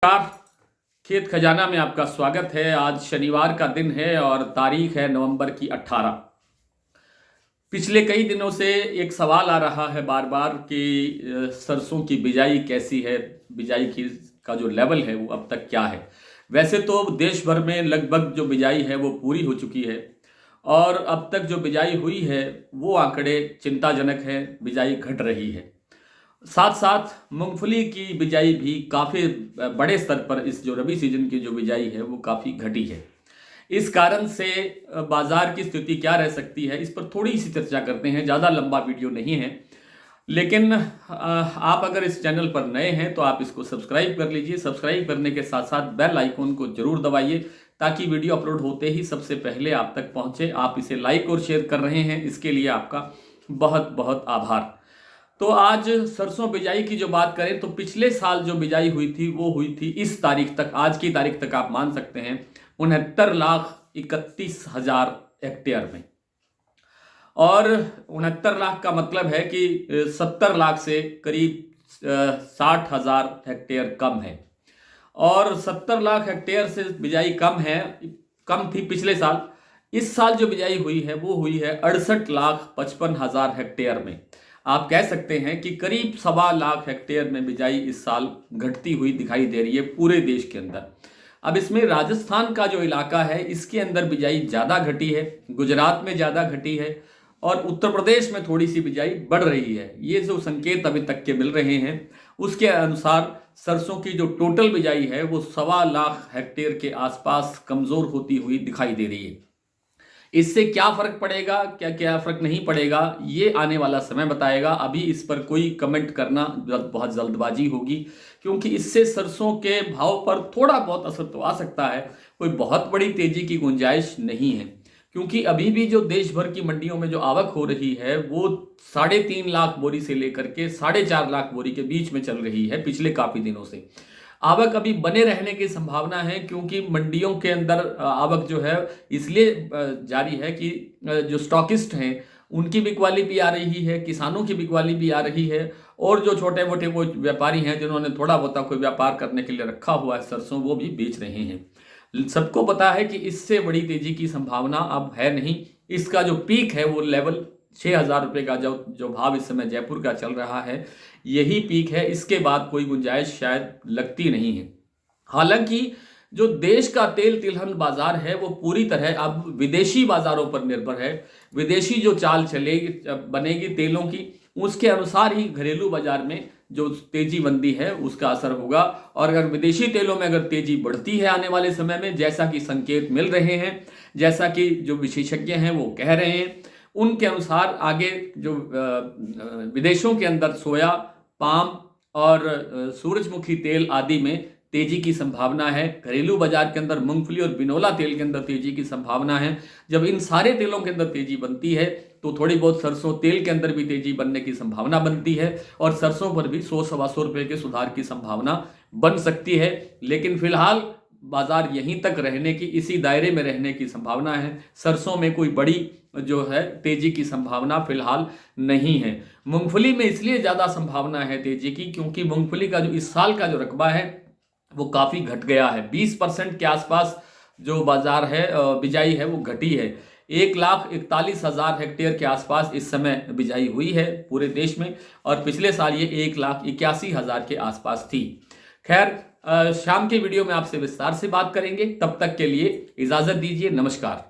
आप खेत खजाना में आपका स्वागत है। आज शनिवार का दिन है और तारीख है नवंबर की 18। पिछले कई दिनों से एक सवाल आ रहा है बार बार कि सरसों की बिजाई कैसी है, बिजाई की का जो लेवल है वो अब तक क्या है। वैसे तो देश भर में लगभग जो बिजाई है वो पूरी हो चुकी है और अब तक जो बिजाई हुई है वो आंकड़े चिंताजनक है, बिजाई घट रही है। साथ साथ मूंगफली की बिजाई भी काफ़ी बड़े स्तर पर इस जो रबी सीजन की जो बिजाई है वो काफ़ी घटी है। इस कारण से बाजार की स्थिति क्या रह सकती है, इस पर थोड़ी सी चर्चा करते हैं। ज़्यादा लंबा वीडियो नहीं है, लेकिन आप अगर इस चैनल पर नए हैं तो आप इसको सब्सक्राइब कर लीजिए। सब्सक्राइब करने के साथ साथ बेल आइकॉन को जरूर दबाइए ताकि वीडियो अपलोड होते ही सबसे पहले आप तक पहुंचे। आप इसे लाइक और शेयर कर रहे हैं, इसके लिए आपका बहुत बहुत आभार। तो आज सरसों बिजाई की जो बात करें तो पिछले साल जो बिजाई हुई थी वो हुई थी इस तारीख तक, आज की तारीख तक आप मान सकते हैं 69,31,000 हेक्टेयर में। और 69 लाख का मतलब है कि 70 लाख से करीब 60,000 हेक्टेयर कम है। और 70 लाख हेक्टेयर से बिजाई कम थी पिछले साल। इस साल जो बिजाई हुई है वो हुई है 68,55,000 हेक्टेयर में। आप कह सकते हैं कि करीब 1.25 लाख हेक्टेयर में बिजाई इस साल घटती हुई दिखाई दे रही है पूरे देश के अंदर। अब इसमें राजस्थान का जो इलाका है इसके अंदर बिजाई ज़्यादा घटी है, गुजरात में ज़्यादा घटी है और उत्तर प्रदेश में थोड़ी सी बिजाई बढ़ रही है। ये जो संकेत अभी तक के मिल रहे हैं उसके अनुसार सरसों की जो टोटल बिजाई है वो 1.25 लाख हेक्टेयर के आसपास कमज़ोर होती हुई दिखाई दे रही है। इससे क्या फर्क पड़ेगा, क्या क्या फर्क नहीं पड़ेगा, ये आने वाला समय बताएगा। अभी इस पर कोई कमेंट करना बहुत जल्दबाजी होगी, क्योंकि इससे सरसों के भाव पर थोड़ा बहुत असर तो आ सकता है, कोई बहुत बड़ी तेजी की गुंजाइश नहीं है। क्योंकि अभी भी जो देश भर की मंडियों में जो आवक हो रही है वो 3.5 लाख बोरी से लेकर के 4.5 लाख बोरी के बीच में चल रही है पिछले काफी दिनों से। आवक अभी बने रहने की संभावना है, क्योंकि मंडियों के अंदर आवक जो है इसलिए जारी है कि जो स्टॉकिस्ट हैं उनकी बिकवाली भी आ रही है, किसानों की बिकवाली भी आ रही है और जो छोटे मोटे वो व्यापारी हैं जिन्होंने थोड़ा बहुत कोई व्यापार करने के लिए रखा हुआ है सरसों, वो भी बेच रहे हैं। सबको पता है कि इससे बड़ी तेजी की संभावना अब है नहीं। इसका जो पीक है वो लेवल 6,000 रुपये का जो भाव इस समय जयपुर का चल रहा है, यही पीक है। इसके बाद कोई गुंजाइश शायद लगती नहीं है। हालांकि जो देश का तेल तिलहन बाजार है वो पूरी तरह अब विदेशी बाजारों पर निर्भर है। विदेशी जो चाल चलेगी बनेगी तेलों की, उसके अनुसार ही घरेलू बाजार में जो तेजी मंदी है उसका असर होगा। और अगर विदेशी तेलों में अगर तेजी बढ़ती है आने वाले समय में, जैसा कि संकेत मिल रहे हैं, जैसा कि जो विशेषज्ञ हैं वो कह रहे हैं, उनके अनुसार आगे जो विदेशों के अंदर सोया, पाम और सूरजमुखी तेल आदि में तेजी की संभावना है। घरेलू बाजार के अंदर मूंगफली और बिनोला तेल के अंदर तेजी की संभावना है। जब इन सारे तेलों के अंदर तेजी बनती है तो थोड़ी बहुत सरसों तेल के अंदर भी तेजी बनने की संभावना बनती है और सरसों पर भी 100-125 रुपए के सुधार की संभावना बन सकती है। लेकिन फिलहाल बाजार यहीं तक रहने की, इसी दायरे में रहने की संभावना है। सरसों में कोई बड़ी जो है तेजी की संभावना फिलहाल नहीं है। मूंगफली में इसलिए ज्यादा संभावना है तेजी की क्योंकि मूंगफली का जो इस साल का जो रकबा है वो काफी घट गया है। 20% के आसपास जो बाजार है बिजाई है वो घटी है। 1,41,000 हेक्टेयर के आसपास इस समय बिजाई हुई है पूरे देश में और पिछले साल ये 1,81,000 के आसपास थी। खैर, शाम के वीडियो में आपसे विस्तार से बात करेंगे। तब तक के लिए इजाजत दीजिए। नमस्कार।